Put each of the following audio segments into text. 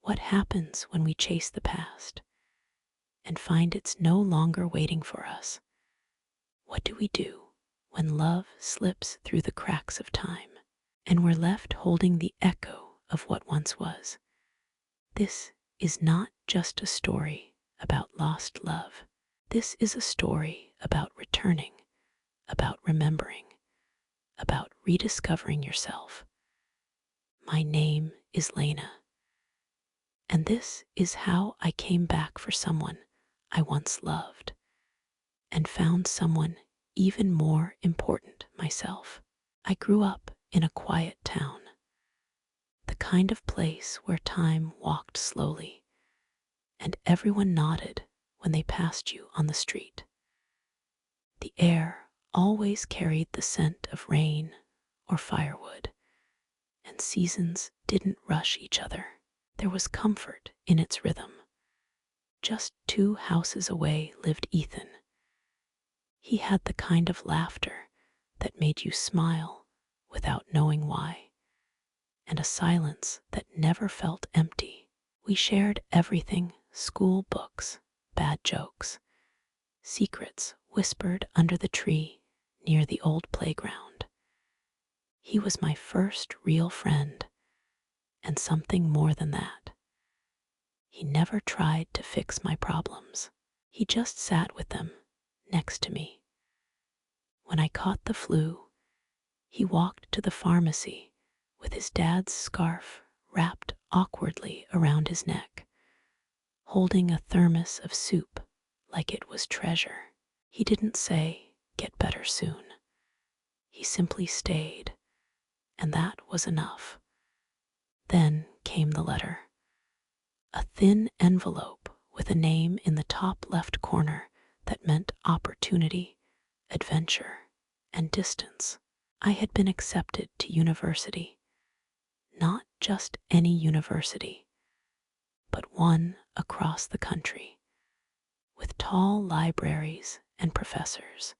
What happens when we chase the past and find it's no longer waiting for us? What do we do when love slips through the cracks of time and we're left holding the echo of what once was? This is not just a story about lost love. This is a story about returning, about remembering, about rediscovering yourself. My name is Lena, and this is how I came back for someone I once loved and found someone even more important myself. I grew up in a quiet town, the kind of place where time walked slowly and everyone nodded when they passed you on the street. The air always carried the scent of rain or firewood, and seasons didn't rush each other. There was comfort in its rhythm. Just 2 houses away lived Ethan. He had the kind of laughter that made you smile without knowing why, and a silence that never felt empty. We shared everything: school books, bad jokes, secrets whispered under the tree near the old playground. He was my first real friend, and something more than that. He never tried to fix my problems. He just sat with them next to me. When I caught the flu, he walked to the pharmacy with his dad's scarf wrapped awkwardly around his neck, holding a thermos of soup like it was treasure. He didn't say, "Get better soon." He simply stayed, and that was enough. Then came the letter. A thin envelope with a name in the top left corner that meant opportunity, adventure, and distance. I had been accepted to university. Not just any university, but one across the country, with tall libraries and professors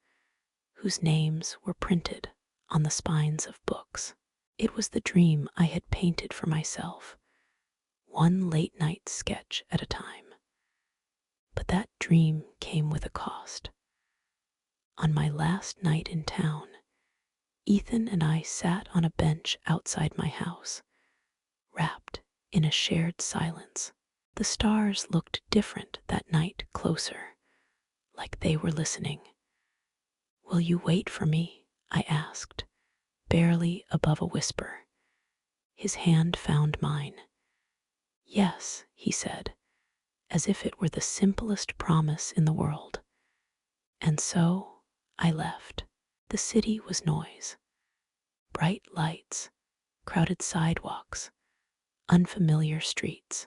whose names were printed on the spines of books. It was the dream I had painted for myself, one late night sketch at a time. But that dream came with a cost. On my last night in town, Ethan and I sat on a bench outside my house, wrapped in a shared silence. The stars looked different that night, closer, like they were listening. "Will you wait for me?" I asked, barely above a whisper. His hand found mine. "Yes," he said, as if it were the simplest promise in the world. And so I left. The city was noise. Bright lights, crowded sidewalks, unfamiliar streets.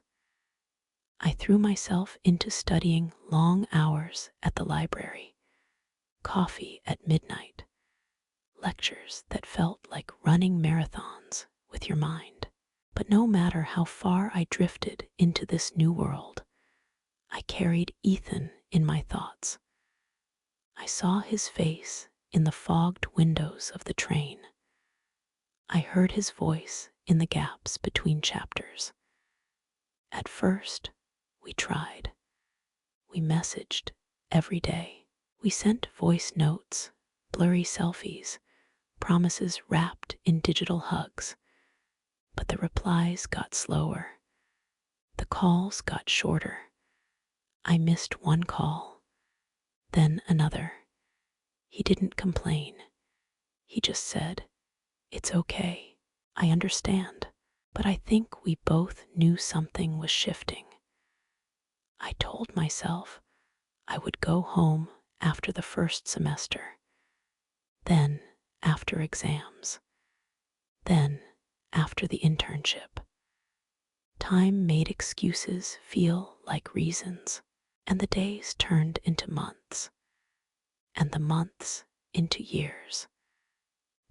I threw myself into studying long hours at the library, coffee at midnight, lectures that felt like running marathons with your mind. But no matter how far I drifted into this new world, I carried Ethan in my thoughts. I saw his face in the fogged windows of the train. I heard his voice in the gaps between chapters. At first, we tried. We messaged every day. We sent voice notes, blurry selfies, promises wrapped in digital hugs. But the replies got slower. The calls got shorter. I missed one call, then another. He didn't complain. He just said, "It's okay. I understand." But I think we both knew something was shifting. I told myself I would go home after the first semester, then after exams, then after the internship. Time made excuses feel like reasons, and the days turned into months, and the months into years.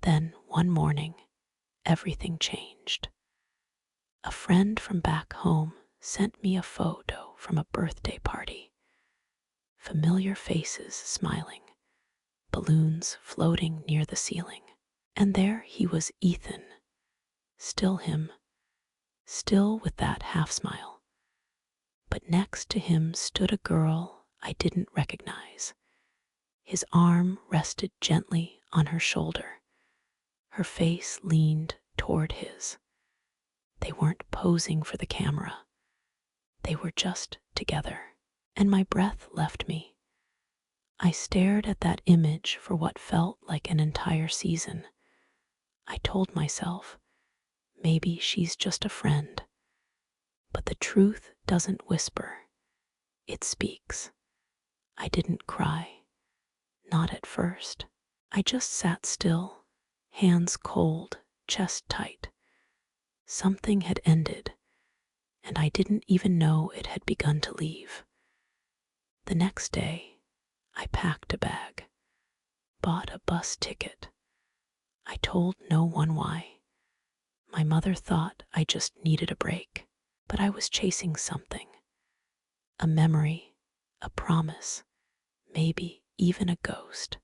Then one morning, everything changed. A friend from back home sent me a photo from a birthday party. Familiar faces smiling, balloons floating near the ceiling. And there he was, Ethan, still him, still with that half smile, Next to him stood a girl I didn't recognize. His arm rested gently on her shoulder. Her face leaned toward his. They weren't posing for the camera. They were just together. And my breath left me. I stared at that image for what felt like an entire season. I told myself, maybe she's just a friend. But the truth doesn't whisper. It speaks. I didn't cry. Not at first. I just sat still, hands cold, chest tight. Something had ended, and I didn't even know it had begun to leave. The next day, I packed a bag, bought a bus ticket. I told no one why. My mother thought I just needed a break, but I was chasing something. A memory, a promise, maybe even a ghost.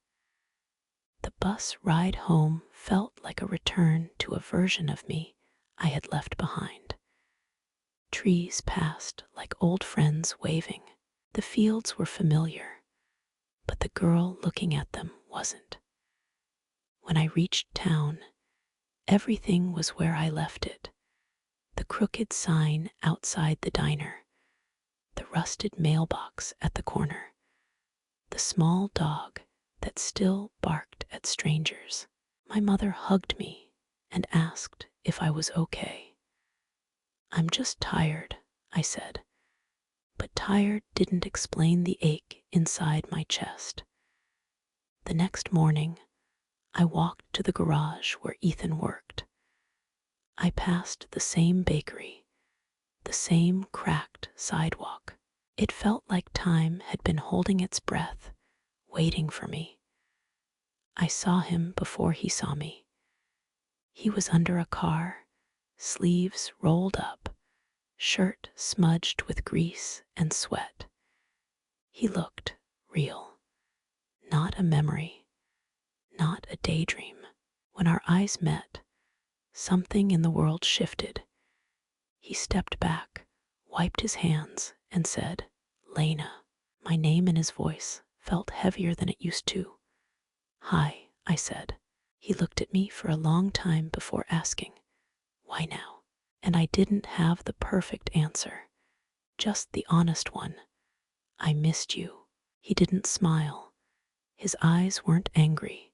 The bus ride home felt like a return to a version of me I had left behind. Trees passed like old friends waving. The fields were familiar, but the girl looking at them wasn't. When I reached town, everything was where I left it. The crooked sign outside the diner, the rusted mailbox at the corner, the small dog that still barked at strangers. My mother hugged me and asked if I was okay. "I'm just tired," I said, but tired didn't explain the ache inside my chest. The next morning, I walked to the garage where Ethan worked. I passed the same bakery, the same cracked sidewalk. It felt like time had been holding its breath, waiting for me. I saw him before he saw me. He was under a car, sleeves rolled up, shirt smudged with grease and sweat. He looked real, not a memory, not a daydream. When our eyes met, something in the world shifted. He stepped back, wiped his hands, and said, "Lena." My name in his voice felt heavier than it used to. "Hi," I said. He looked at me for a long time before asking, "Why now?" And I didn't have the perfect answer, just the honest one. "I missed you." He didn't smile. His eyes weren't angry,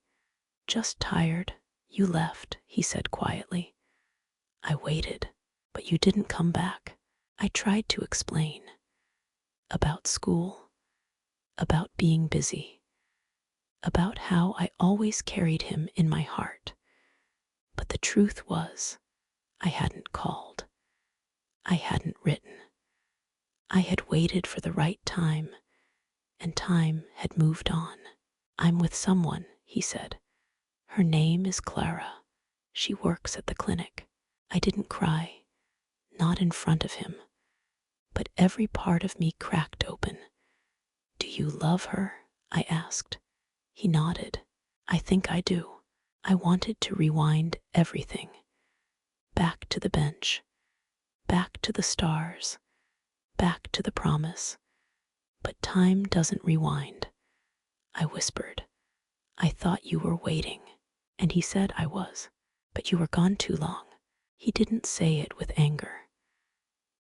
just tired. "You left," he said quietly. "I waited, but you didn't come back." I tried to explain. About school, about being busy, about how I always carried him in my heart. But the truth was, I hadn't called. I hadn't written. I had waited for the right time, and time had moved on. "I'm with someone," he said. "Her name is Clara. She works at the clinic." I didn't cry, not in front of him, but every part of me cracked open. "Do you love her?" I asked. He nodded. "I think I do." I wanted to rewind everything. Back to the bench, back to the stars, back to the promise. But time doesn't rewind. I whispered, "I thought you were waiting." And he said I was, "But you were gone too long." He didn't say it with anger,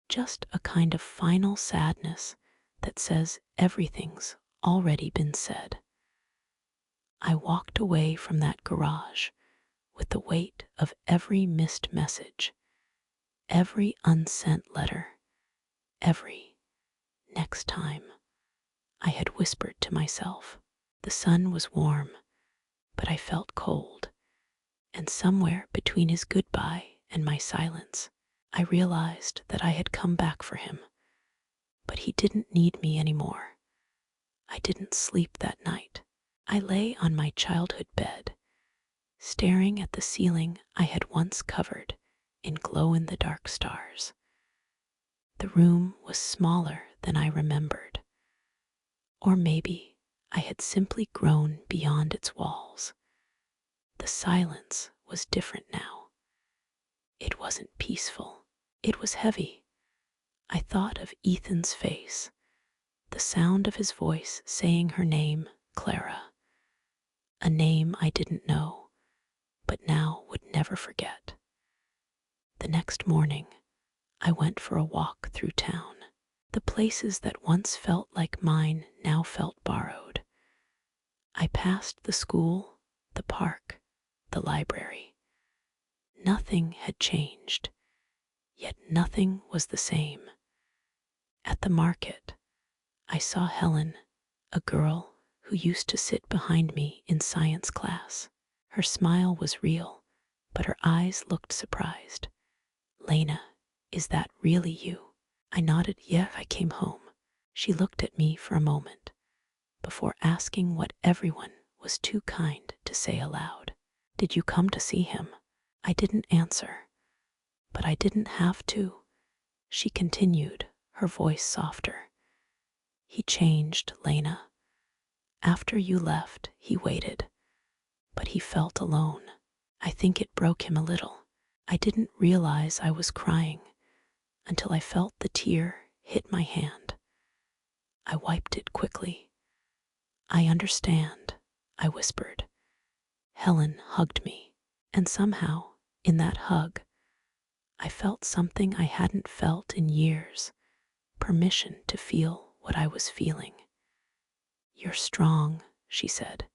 just a kind of final sadness that says everything's already been said. I walked away from that garage with the weight of every missed message, every unsent letter, every "next time" I had whispered to myself. The sun was warm, but I felt cold, and somewhere between his goodbye and my silence, I realized that I had come back for him, but he didn't need me anymore. I didn't sleep that night. I lay on my childhood bed, staring at the ceiling I had once covered in glow-in-the-dark stars. The room was smaller than I remembered, or maybe I had simply grown beyond its walls. The silence was different now. It wasn't peaceful. It was heavy, I thought of Ethan's face, the sound of his voice saying her name, Clara, a name I didn't know, but now would never forget. The next morning, I went for a walk through town. The places that once felt like mine now felt borrowed. I passed the school, the park, the library. Nothing had changed, yet nothing was the same. At the market, I saw Helen, a girl who used to sit behind me in science class. Her smile was real, but her eyes looked surprised. Lena, is that really you? I nodded. Yeah, I came home. She looked at me for a moment before asking what everyone was too kind to say aloud. Did you come to see him? I didn't answer, but I didn't have to. She continued, her voice softer. He changed, Lena. After you left, he waited, but he felt alone. I think it broke him a little. I didn't realize I was crying until I felt the tear hit my hand. I wiped it quickly. I understand, I whispered. Helen hugged me, and somehow, in that hug, I felt something I hadn't felt in years, permission to feel what I was feeling. You're strong, she said.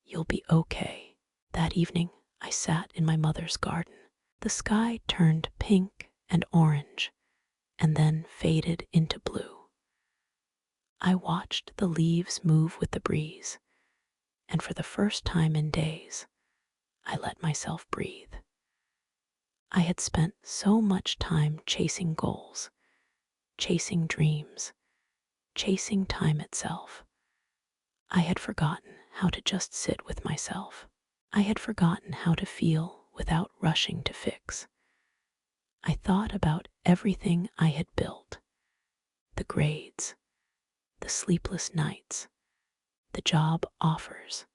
You'll be okay. That evening, I sat in my mother's garden. The sky turned pink and orange, and then faded into blue. I watched the leaves move with the breeze, and for the first time in days, I let myself breathe. I had spent so much time chasing goals, chasing dreams, chasing time itself. I had forgotten how to just sit with myself. I had forgotten how to feel without rushing to fix. I thought about everything I had built, the grades, the sleepless nights, the job offers.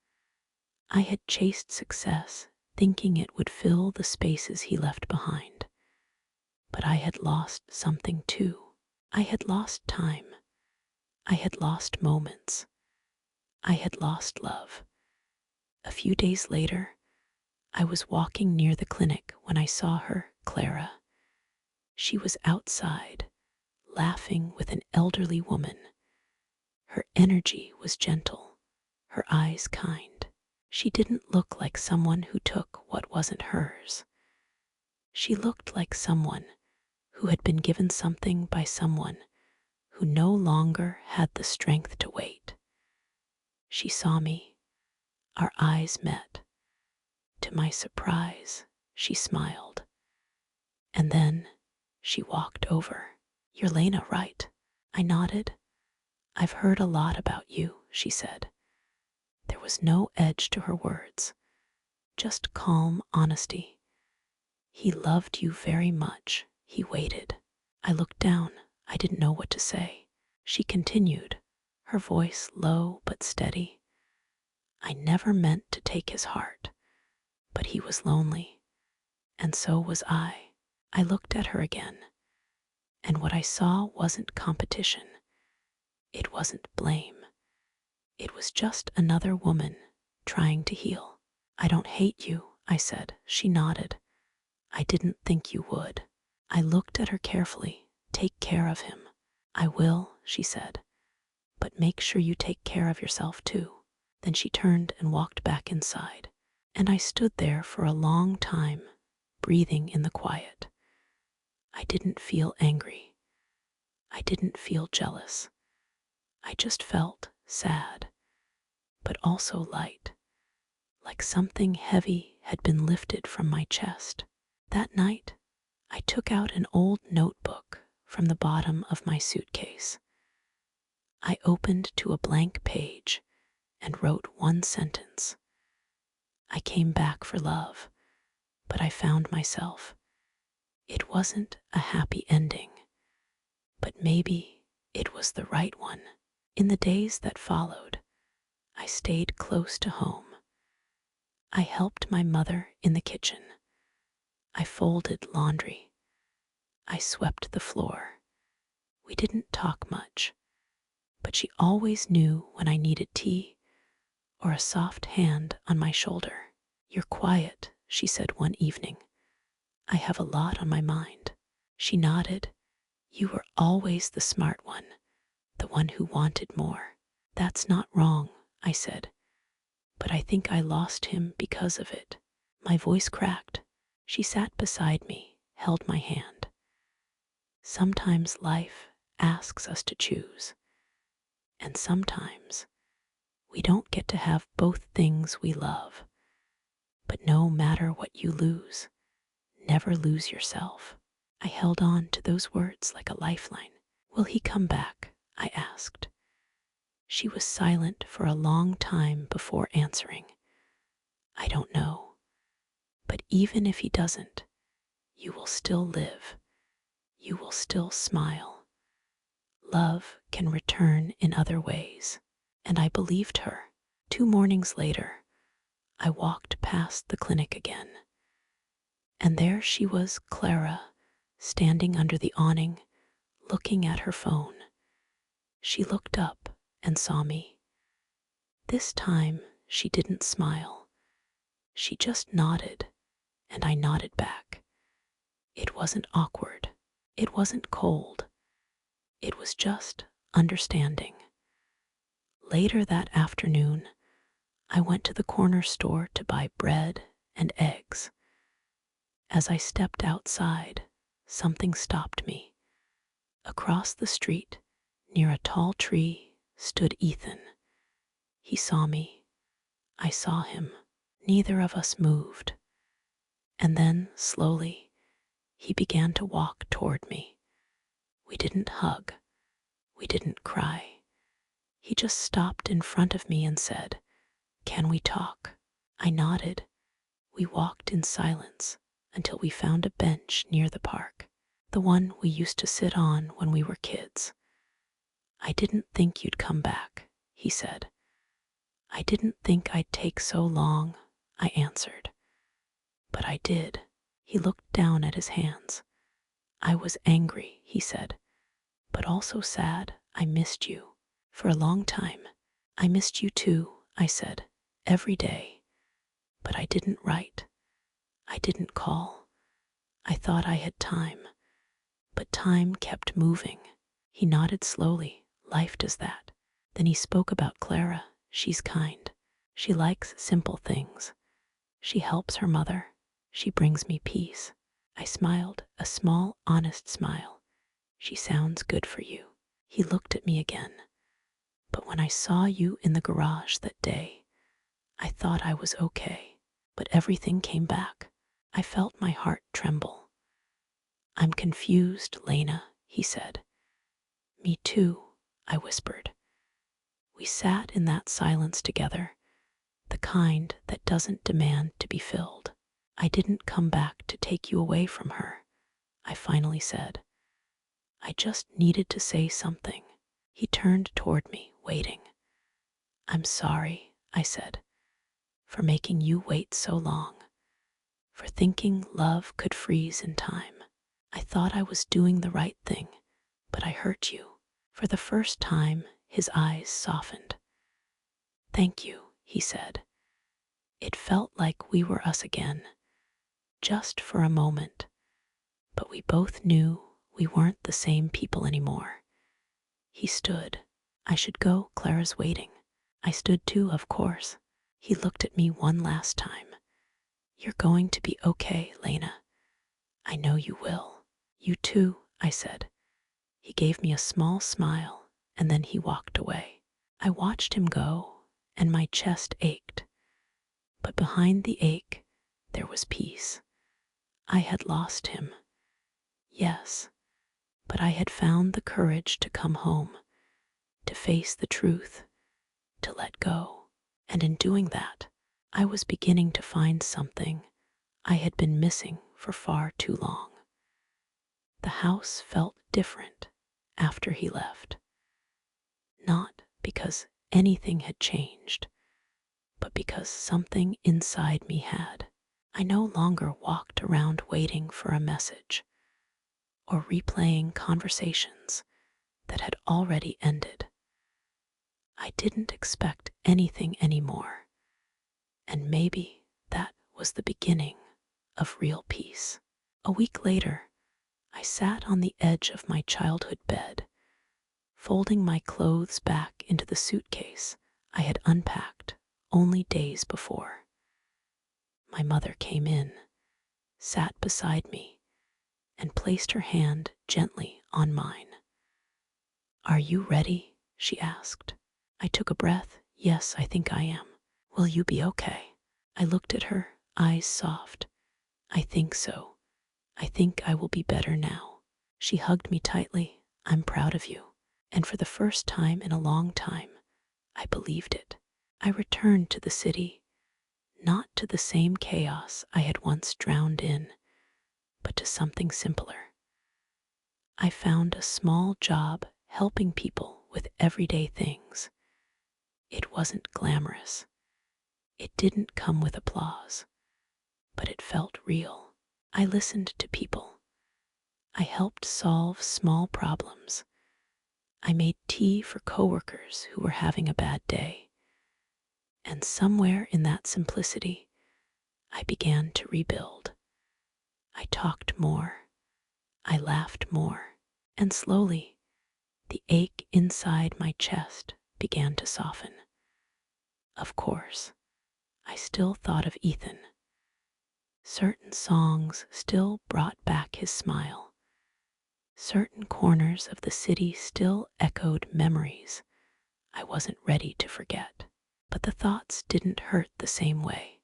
I had chased success, thinking it would fill the spaces he left behind. But I had lost something too. I had lost time. I had lost moments. I had lost love. A few days later, I was walking near the clinic when I saw her, Clara. She was outside, laughing with an elderly woman. Her energy was gentle, her eyes kind. She didn't look like someone who took what wasn't hers. She looked like someone who had been given something by someone who no longer had the strength to wait. She saw me. Our eyes met. To my surprise, she smiled. And then she walked over. You're Lena, right? I nodded. I've heard a lot about you, she said. There was no edge to her words, just calm honesty. He loved you very much. He waited. I looked down. I didn't know what to say. She continued, her voice low but steady. I never meant to take his heart, but he was lonely, and so was I. I looked at her again, and what I saw wasn't competition. It wasn't blame. It was just another woman trying to heal. I don't hate you, I said. She nodded. I didn't think you would. I looked at her carefully. Take care of him. I will, she said. But make sure you take care of yourself too. Then she turned and walked back inside, and I stood there for a long time, breathing in the quiet. I didn't feel angry. I didn't feel jealous. I just felt sad, but also light, like something heavy had been lifted from my chest. That night, I took out an old notebook from the bottom of my suitcase. I opened to a blank page and wrote one sentence. I came back for love, but I found myself. It wasn't a happy ending, but maybe it was the right one. In the days that followed, I stayed close to home. I helped my mother in the kitchen. I folded laundry. I swept the floor. didn't talk much, but she always knew when I needed tea or a soft hand on my shoulder. "You're quiet," she said one evening. "I have a lot on my mind." She nodded. "You were always the smart one, the one who wanted more." "That's not wrong," I said, "but I think I lost him because of it." My voice cracked. She sat beside me, held my hand. "Sometimes life asks us to choose, and sometimes we don't get to have both things we love. But no matter what you lose, never lose yourself." I held on to those words like a lifeline. "Will he come back?" I asked. She was silent for a long time before answering. "I don't know. But even if he doesn't, you will still live. You will still smile. Love can return in other ways." And I believed her. 2 mornings later, I walked past the clinic again. And there she was, Clara, standing under the awning, looking at her phone. She looked up and saw me. This time, she didn't smile. She just nodded, and I nodded back. It wasn't awkward. It wasn't cold. It was just understanding. Later that afternoon, I went to the corner store to buy bread and eggs. As I stepped outside, something stopped me. Across the street, near a tall tree, stood Ethan. He saw me. I saw him. Neither of us moved. And then, slowly, he began to walk toward me. We didn't hug. We didn't cry. He just stopped in front of me and said, "Can we talk?" I nodded. We walked in silence until we found a bench near the park, the one we used to sit on when we were kids. "I didn't think you'd come back," he said. "I didn't think I'd take so long," I answered. "But I did." He looked down at his hands. "I was angry," he said, "but also sad. I missed you for a long time." "I missed you too," I said, "every day. But I didn't write. I didn't call. I thought I had time. But time kept moving." He nodded slowly. "Life does that." Then he spoke about Clara. "She's kind. She likes simple things. She helps her mother. She brings me peace." I smiled, a small, honest smile. "She sounds good for you." He looked at me again. "But when I saw you in the garage that day, I thought I was okay. But everything came back. I felt my heart tremble." "I'm confused, Lena," he said. "Me too," I whispered. We sat in that silence together, the kind that doesn't demand to be filled. "I didn't come back to take you away from her," I finally said. "I just needed to say something." He turned toward me, waiting. "I'm sorry," I said, "for making you wait so long, for thinking love could freeze in time. I thought I was doing the right thing, but I hurt you." For the first time, his eyes softened. "Thank you," he said. It felt like we were us again, just for a moment, but we both knew we weren't the same people anymore. He stood. "I should go, Clara's waiting." I stood too, of course. He looked at me one last time. "You're going to be okay, Lena. I know you will." "You too," I said. He gave me a small smile, and then he walked away. I watched him go, and my chest ached. But behind the ache, there was peace. I had lost him. Yes, but I had found the courage to come home, to face the truth, to let go. And in doing that, I was beginning to find something I had been missing for far too long. The house felt different after he left. Not because anything had changed, but because something inside me had. I no longer walked around waiting for a message or replaying conversations that had already ended. I didn't expect anything anymore, and maybe that was the beginning of real peace. A week later, I sat on the edge of my childhood bed, folding my clothes back into the suitcase I had unpacked only days before. My mother came in, sat beside me, and placed her hand gently on mine. "Are you ready?" she asked. I took a breath. "Yes, I think I am. Will you be okay?" I looked at her, eyes soft. "I think so. I think I will be better now." She hugged me tightly. "I'm proud of you." And for the first time in a long time, I believed it. I returned to the city, not to the same chaos I had once drowned in, but to something simpler. I found a small job helping people with everyday things. It wasn't glamorous. It didn't come with applause, but it felt real. I listened to people. I helped solve small problems. I made tea for coworkers who were having a bad day. And somewhere in that simplicity, I began to rebuild. I talked more. I laughed more. And slowly, the ache inside my chest began to soften. Of course, I still thought of Ethan. Certain songs still brought back his smile. Certain corners of the city still echoed memories I wasn't ready to forget. But the thoughts didn't hurt the same way.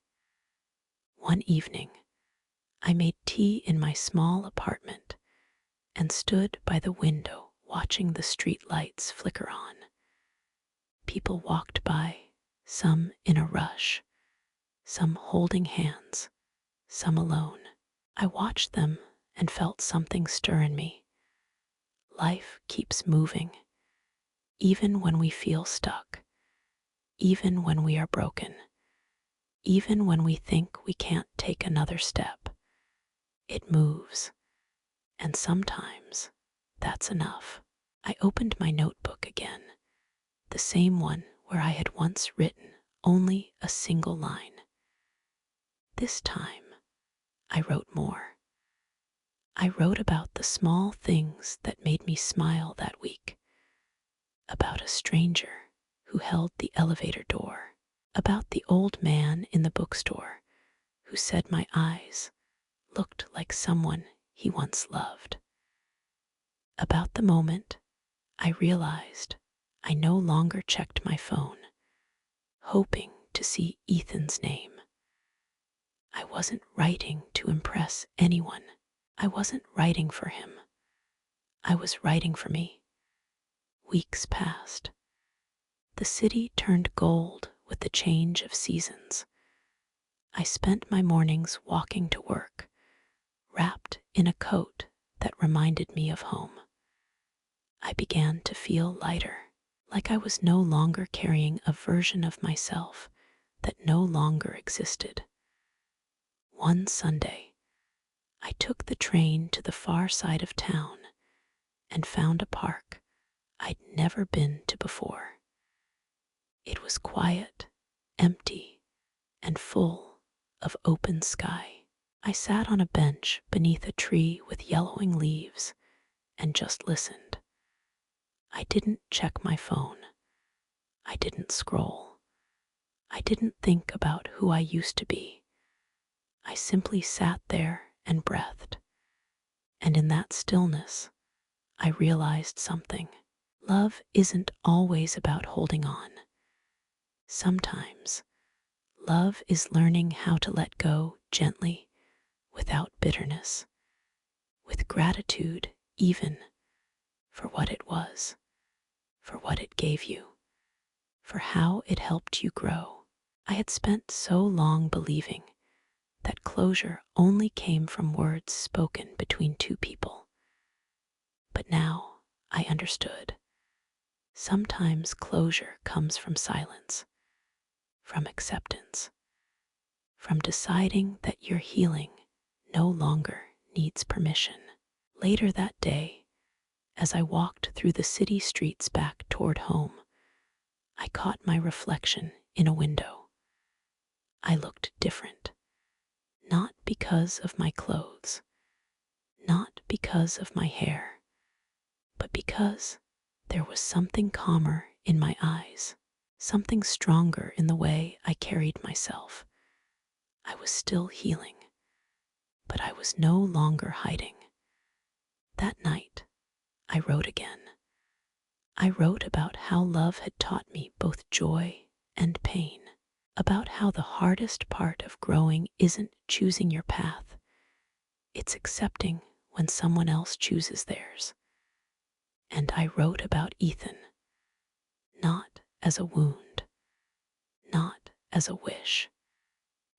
One evening, I made tea in my small apartment and stood by the window watching the street lights flicker on. People walked by, some in a rush, some holding hands, some alone. I watched them and felt something stir in me. Life keeps moving, even when we feel stuck, even when we are broken, even when we think we can't take another step. It moves, and sometimes that's enough. I opened my notebook again, the same one where I had once written only a single line. This time, I wrote more. I wrote about the small things that made me smile that week, about a stranger who held the elevator door, about the old man in the bookstore who said my eyes looked like someone he once loved, about the moment I realized I no longer checked my phone, hoping to see Ethan's name. I wasn't writing to impress anyone. I wasn't writing for him. I was writing for me. Weeks passed. The city turned gold with the change of seasons. I spent my mornings walking to work, wrapped in a coat that reminded me of home. I began to feel lighter, like I was no longer carrying a version of myself that no longer existed. One Sunday, I took the train to the far side of town and found a park I'd never been to before. It was quiet, empty, and full of open sky. I sat on a bench beneath a tree with yellowing leaves and just listened. I didn't check my phone. I didn't scroll. I didn't think about who I used to be. I simply sat there and breathed. And in that stillness, I realized something. Love isn't always about holding on. Sometimes, love is learning how to let go gently, without bitterness, with gratitude even for what it was, for what it gave you, for how it helped you grow. I had spent so long believing that closure only came from words spoken between two people. But now I understood. Sometimes closure comes from silence, from acceptance, from deciding that your healing no longer needs permission. Later that day, As I walked through the city streets back toward home, I caught my reflection in a window. I looked different, not because of my clothes, not because of my hair, but because there was something calmer in my eyes, something stronger in the way I carried myself. I was still healing, but I was no longer hiding. That night, I wrote again. I wrote about how love had taught me both joy and pain, about how the hardest part of growing isn't choosing your path, it's accepting when someone else chooses theirs. And I wrote about Ethan, not as a wound, not as a wish,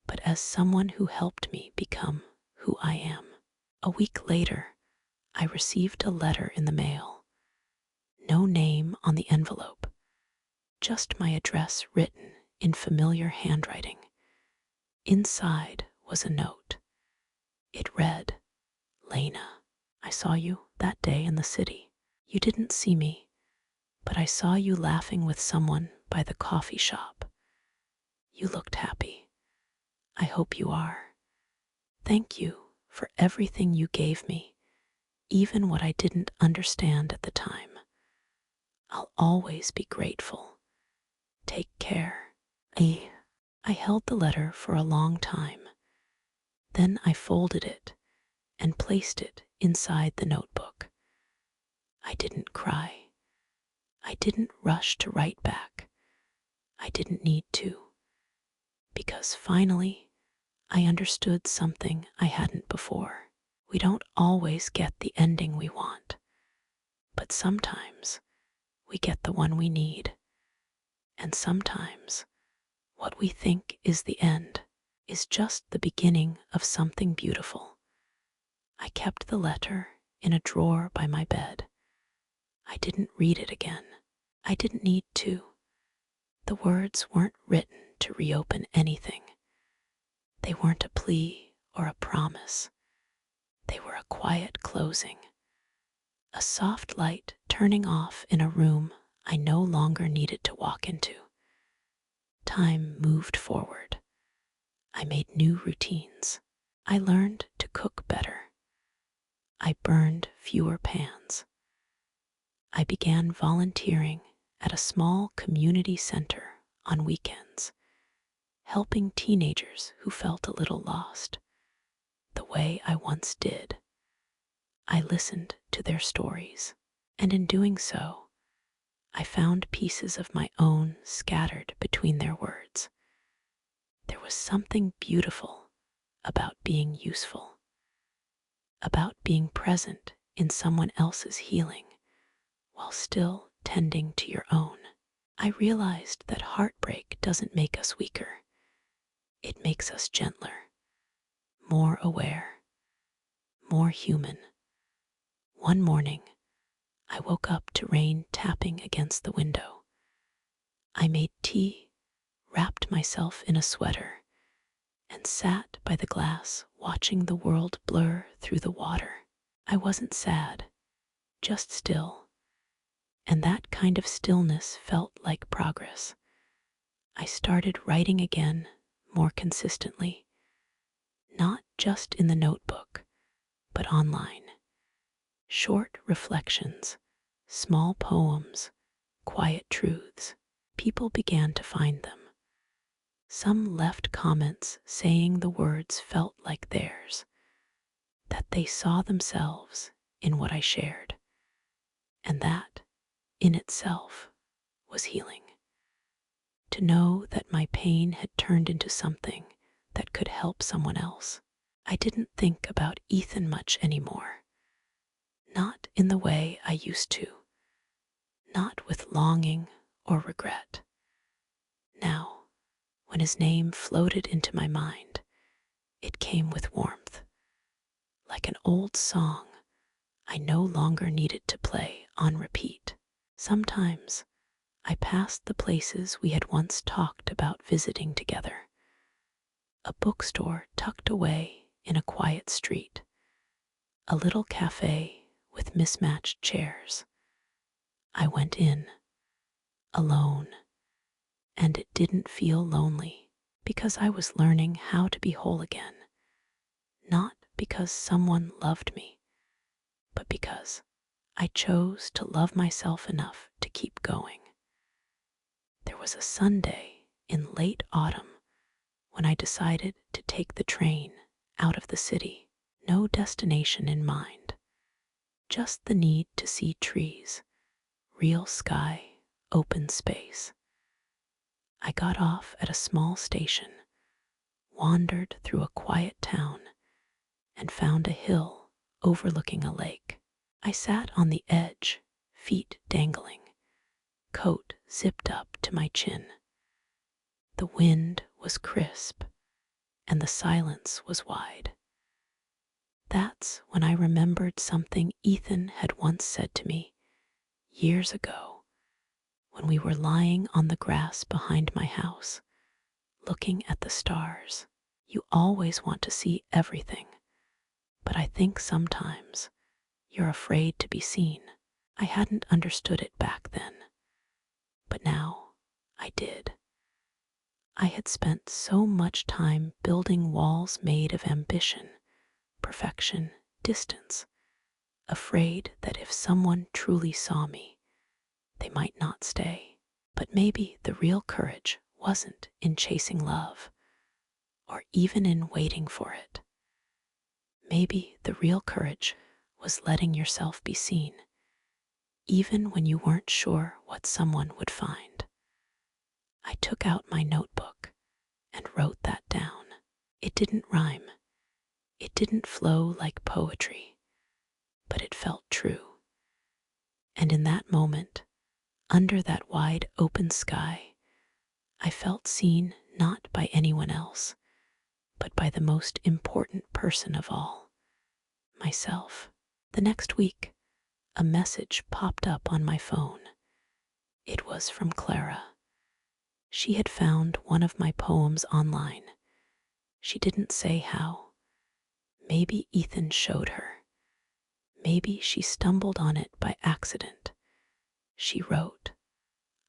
but as someone who helped me become who I am. A week later, I received a letter in the mail. No name on the envelope, just my address written in familiar handwriting. Inside was a note. It read, "Lena, I saw you that day in the city. You didn't see me, but I saw you laughing with someone by the coffee shop. You looked happy. I hope you are. Thank you for everything you gave me, even what I didn't understand at the time. I'll always be grateful. Take care." I held the letter for a long time. Then I folded it and placed it inside the notebook. I didn't cry. I didn't rush to write back. I didn't need to, because finally I understood something I hadn't before. We don't always get the ending we want, but sometimes we get the one we need. And sometimes what we think is the end is just the beginning of something beautiful. I kept the letter in a drawer by my bed. I didn't read it again. I didn't need to. The words weren't written to reopen anything. They weren't a plea or a promise. They were a quiet closing, a soft light turning off in a room I no longer needed to walk into. Time moved forward. I made new routines. I learned to cook better. I burned fewer pans. I began volunteering at a small community center on weekends, helping teenagers who felt a little lost, the way I once did. I listened to their stories, and in doing so, I found pieces of my own scattered between their words. There was something beautiful about being useful, about being present in someone else's healing while still tending to your own. I realized that heartbreak doesn't make us weaker. It makes us gentler, more aware, more human. One morning, I woke up to rain tapping against the window. I made tea, wrapped myself in a sweater, and sat by the glass watching the world blur through the water. I wasn't sad, just still, and that kind of stillness felt like progress. I started writing again more consistently, not just in the notebook, but online. Short reflections, small poems, quiet truths. People began to find them. Some left comments saying the words felt like theirs, that they saw themselves in what I shared, and that, in itself, was healing. To know that my pain had turned into something that could help someone else. I didn't think about Ethan much anymore. Not in the way I used to. Not with longing or regret. Now, when his name floated into my mind, it came with warmth. Like an old song I no longer needed to play on repeat. Sometimes I passed the places we had once talked about visiting together. A bookstore tucked away in a quiet street. A little cafe with mismatched chairs. I went in, alone, and it didn't feel lonely because I was learning how to be whole again, not because someone loved me, but because I chose to love myself enough to keep going. There was a Sunday in late autumn when I decided to take the train out of the city, no destination in mind, just the need to see trees, real sky, open space. I got off at a small station, wandered through a quiet town, and found a hill overlooking a lake. I sat on the edge, feet dangling, coat zipped up to my chin. The wind was crisp, and the silence was wide. That's when I remembered something Ethan had once said to me years ago when we were lying on the grass behind my house, looking at the stars. You always want to see everything, but I think sometimes you're afraid to be seen. I hadn't understood it back then, but now I did. I had spent so much time building walls made of ambition, perfection, distance, afraid that if someone truly saw me, they might not stay. But maybe the real courage wasn't in chasing love, or even in waiting for it. Maybe the real courage was letting yourself be seen, even when you weren't sure what someone would find. I took out my notebook and wrote that down. It didn't rhyme. It didn't flow like poetry, but it felt true. And in that moment, under that wide open sky, I felt seen not by anyone else, but by the most important person of all, myself. The next week, a message popped up on my phone. It was from Clara. She had found one of my poems online. She didn't say how. Maybe Ethan showed her. Maybe she stumbled on it by accident. She wrote,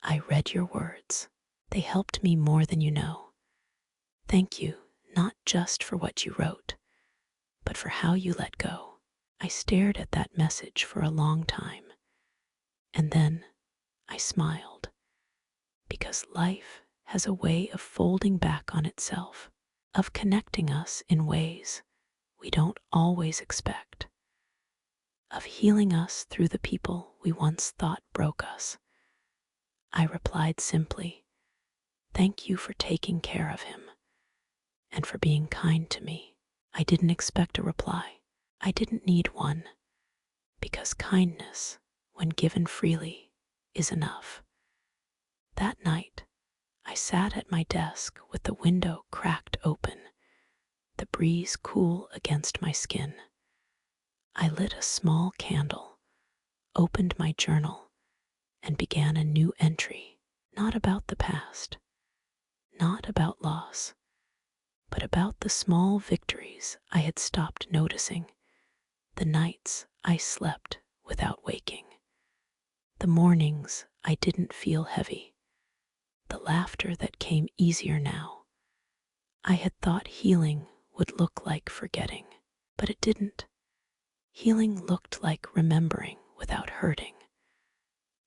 "I read your words. They helped me more than you know. Thank you, not just for what you wrote, but for how you let go." I stared at that message for a long time, and then I smiled, because life has a way of folding back on itself, of connecting us in ways we don't always expect, of healing us through the people we once thought broke us. I replied simply, "Thank you for taking care of him and for being kind to me." I didn't expect a reply. I didn't need one, because kindness, when given freely, is enough. That night, I sat at my desk with the window cracked open, the breeze cool against my skin. I lit a small candle, opened my journal, and began a new entry, not about the past, not about loss, but about the small victories I had stopped noticing, the nights I slept without waking, the mornings I didn't feel heavy, the laughter that came easier now. I had thought healing would look like forgetting, but it didn't. Healing looked like remembering without hurting,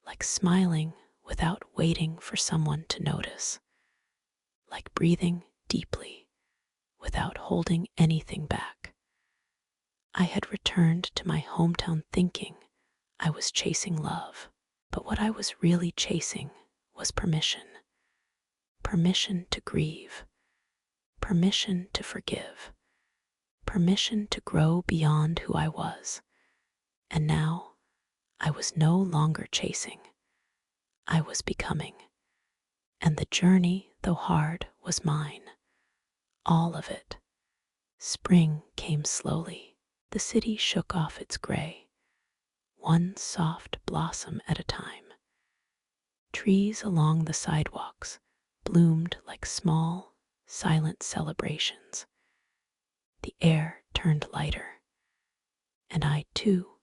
like smiling without waiting for someone to notice, like breathing deeply without holding anything back. I had returned to my hometown thinking I was chasing love, but what I was really chasing was permission. Permission to grieve, permission to forgive, permission to grow beyond who I was. And now I was no longer chasing. I was becoming. And the journey, though hard, was mine. All of it. Spring came slowly. The city shook off its gray, one soft blossom at a time. Trees along the sidewalks bloomed like small, silent celebrations. The air turned lighter, and I, too,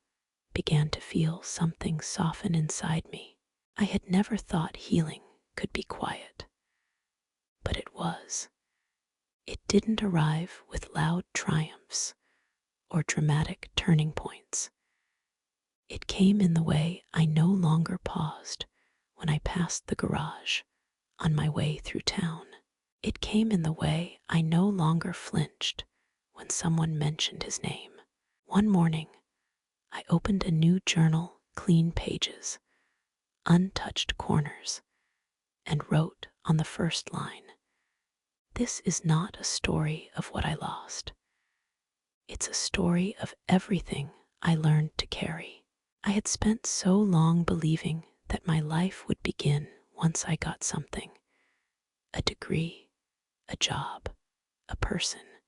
began to feel something soften inside me. I had never thought healing could be quiet, but it was. It didn't arrive with loud triumphs or dramatic turning points. It came in the way I no longer paused when I passed the garage on my way through town. It came in the way I no longer flinched when someone mentioned his name. One morning, I opened a new journal, clean pages, untouched corners, and wrote on the first line, "This is not a story of what I lost. It's a story of everything I learned to carry." I had spent so long believing that my life would begin once I got something, a degree, a job, a person,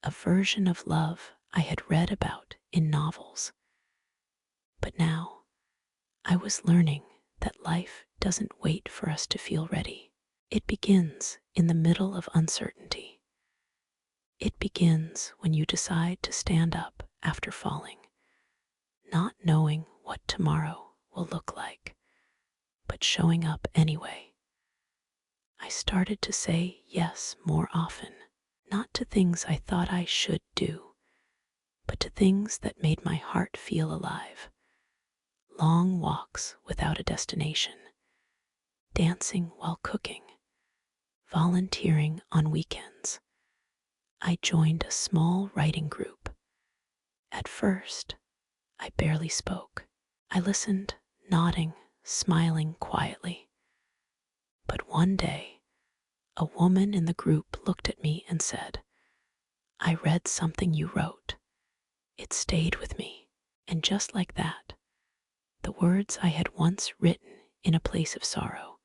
a version of love I had read about in novels. But now I was learning that life doesn't wait for us to feel ready. It begins in the middle of uncertainty. It begins when you decide to stand up after falling, not knowing what tomorrow will look like, but showing up anyway. I started to say yes more often, not to things I thought I should do, but to things that made my heart feel alive. Long walks without a destination, dancing while cooking, volunteering on weekends. I joined a small writing group. At first, I barely spoke. I listened, nodding, smiling quietly. But one day, a woman in the group looked at me and said, "I read something you wrote. It stayed with me." And just like that, the words I had once written in a place of sorrow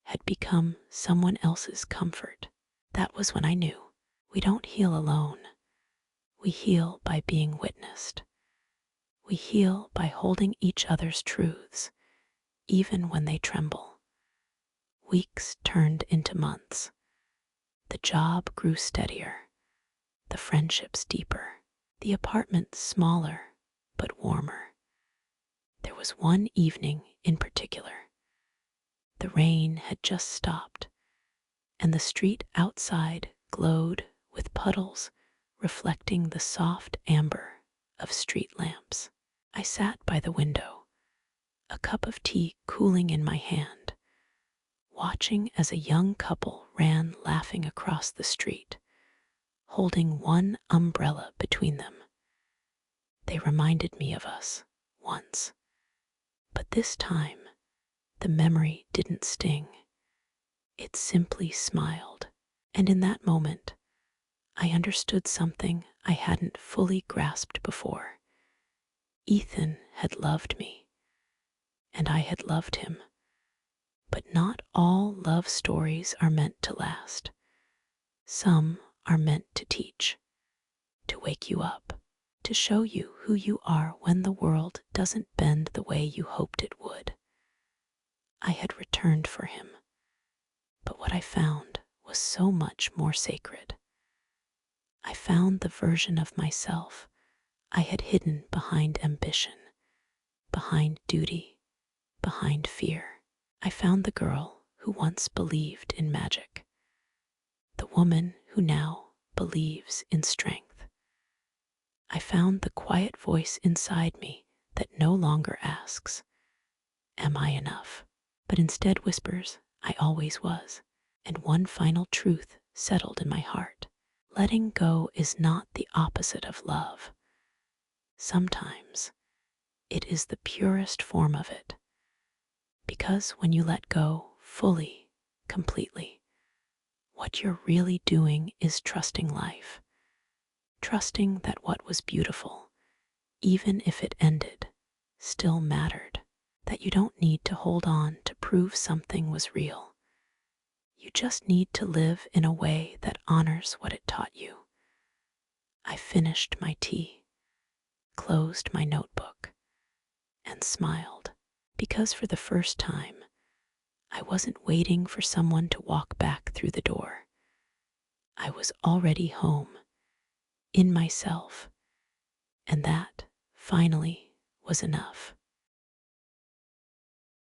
had become someone else's comfort. That was when I knew we don't heal alone. We heal by being witnessed. We heal by holding each other's truths, even when they tremble. Weeks turned into months. The job grew steadier, the friendships deeper, the apartment smaller but warmer. There was one evening in particular. The rain had just stopped, and the street outside glowed with puddles reflecting the soft amber of street lamps. I sat by the window, a cup of tea cooling in my hand, watching as a young couple ran laughing across the street, holding one umbrella between them. They reminded me of us once, but this time the memory didn't sting. It simply smiled, and in that moment, I understood something I hadn't fully grasped before. Ethan had loved me, and I had loved him. But not all love stories are meant to last. Some are meant to teach, to wake you up, to show you who you are when the world doesn't bend the way you hoped it would. I had returned for him, but what I found was so much more sacred. I found the version of myself I had hidden behind ambition, behind duty, behind fear. I found the girl who once believed in magic, the woman who now believes in strength. I found the quiet voice inside me that no longer asks, "Am I enough?" but instead whispers, "I always was." And one final truth settled in my heart. Letting go is not the opposite of love. Sometimes it is the purest form of it. Because when you let go fully, completely, what you're really doing is trusting life. Trusting that what was beautiful, even if it ended, still mattered. That you don't need to hold on to prove something was real. You just need to live in a way that honors what it taught you. I finished my tea, closed my notebook, and smiled, because for the first time, I wasn't waiting for someone to walk back through the door. I was already home, in myself, and that, finally, was enough.